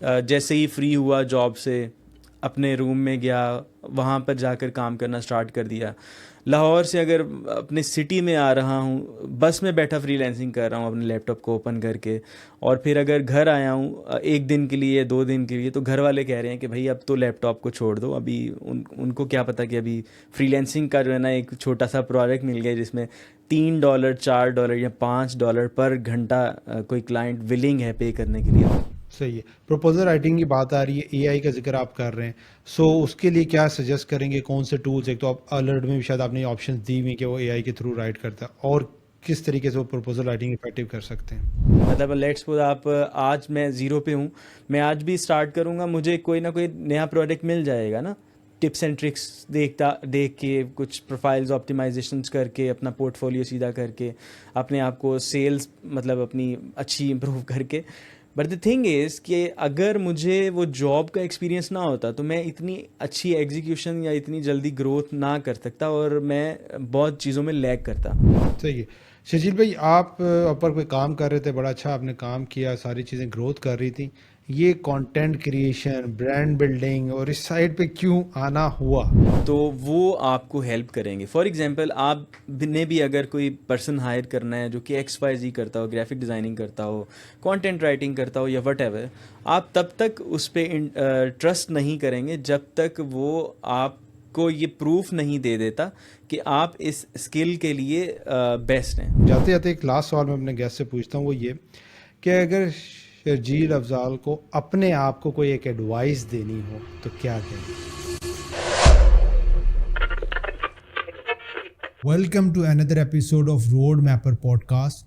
جیسے ہی فری ہوا جاب سے اپنے روم میں گیا، وہاں پر جا کر کام کرنا سٹارٹ کر دیا. لاہور سے اگر اپنے سٹی میں آ رہا ہوں، بس میں بیٹھا فری لینسنگ کر رہا ہوں اپنے لیپ ٹاپ کو اوپن کر کے. اور پھر اگر گھر آیا ہوں 1 دن کے لیے 2 دن کے لیے، تو گھر والے کہہ رہے ہیں کہ بھائی اب تو لیپ ٹاپ کو چھوڑ دو. ابھی ان کو کیا پتہ کہ ابھی فری لینسنگ کا جو ہے نا ایک چھوٹا سا پروجیکٹ مل گیا جس میں $3 $4 یا $5 پر گھنٹہ کوئی کلائنٹ ولنگ ہے پے کرنے کے لیے. صحیح ہے. پروپوزل رائٹنگ کی بات آ رہی ہے، اے آئی کا ذکر آپ کر رہے ہیں، سو اس کے لیے کیا سجیسٹ کریں گے؟ کون سے ٹولز؟ ایک تو آپ الرٹ میں بھی شاید آپ نے آپشنز دی ہوئی کہ وہ اے آئی کے تھرو رائٹ کرتا ہے، اور کس طریقے سے وہ پروپوزل رائٹنگ افیکٹو کر سکتے ہیں؟ مطلب لیٹس سپوز آپ آج میں 0 پہ ہوں، میں آج بھی اسٹارٹ کروں گا، مجھے کوئی نہ کوئی نیا پروڈکٹ مل جائے گا نا. ٹپس اینڈ ٹرکس دیکھ کے، کچھ پروفائلز آپٹیمائزیشنس کر کے، اپنا پورٹ فولیو سیدھا کر کے، اپنے آپ کو سیلز مطلب اپنی اچھی امپروو کر کے. بٹ دا تھنگ از کہ اگر مجھے وہ جاب کا ایکسپیرینس نہ ہوتا تو میں اتنی اچھی ایگزیکیوشن یا اتنی جلدی گروتھ نہ کر سکتا، اور میں بہت چیزوں میں لیگ کرتا. صحیح ہے. شجیل بھائی، آپ اوپر کوئی کام کر رہے تھے، بڑا اچھا آپ نے کام کیا، ساری چیزیں گروتھ کر رہی تھیں، یہ کنٹینٹ کریشن، برانڈ بلڈنگ اور اس سائڈ پہ کیوں آنا ہوا؟ تو وہ آپ کو ہیلپ کریں گے. فار ایگزامپل آپ نے بھی اگر کوئی پرسن ہائر کرنا ہے جو کہ XYZ کرتا ہو، گرافک ڈیزائننگ کرتا ہو، کانٹینٹ رائٹنگ کرتا ہو یا وٹ ایور، آپ تب تک اس پہ ٹرسٹ نہیں کریں گے جب تک وہ آپ کو یہ پروف نہیں دے دیتا کہ آپ اس اسکل کے لیے بیسٹ ہیں. جاتے جاتے ایک لاسٹ سوال میں اپنے گیسٹ سے پوچھتا ہوں، وہ یہ کہ اگر شرجیل افضال کو اپنے آپ کو کوئی ایک ایڈوائس دینی ہو تو کیا کہیں؟ Welcome to another episode of road mapper pod cost.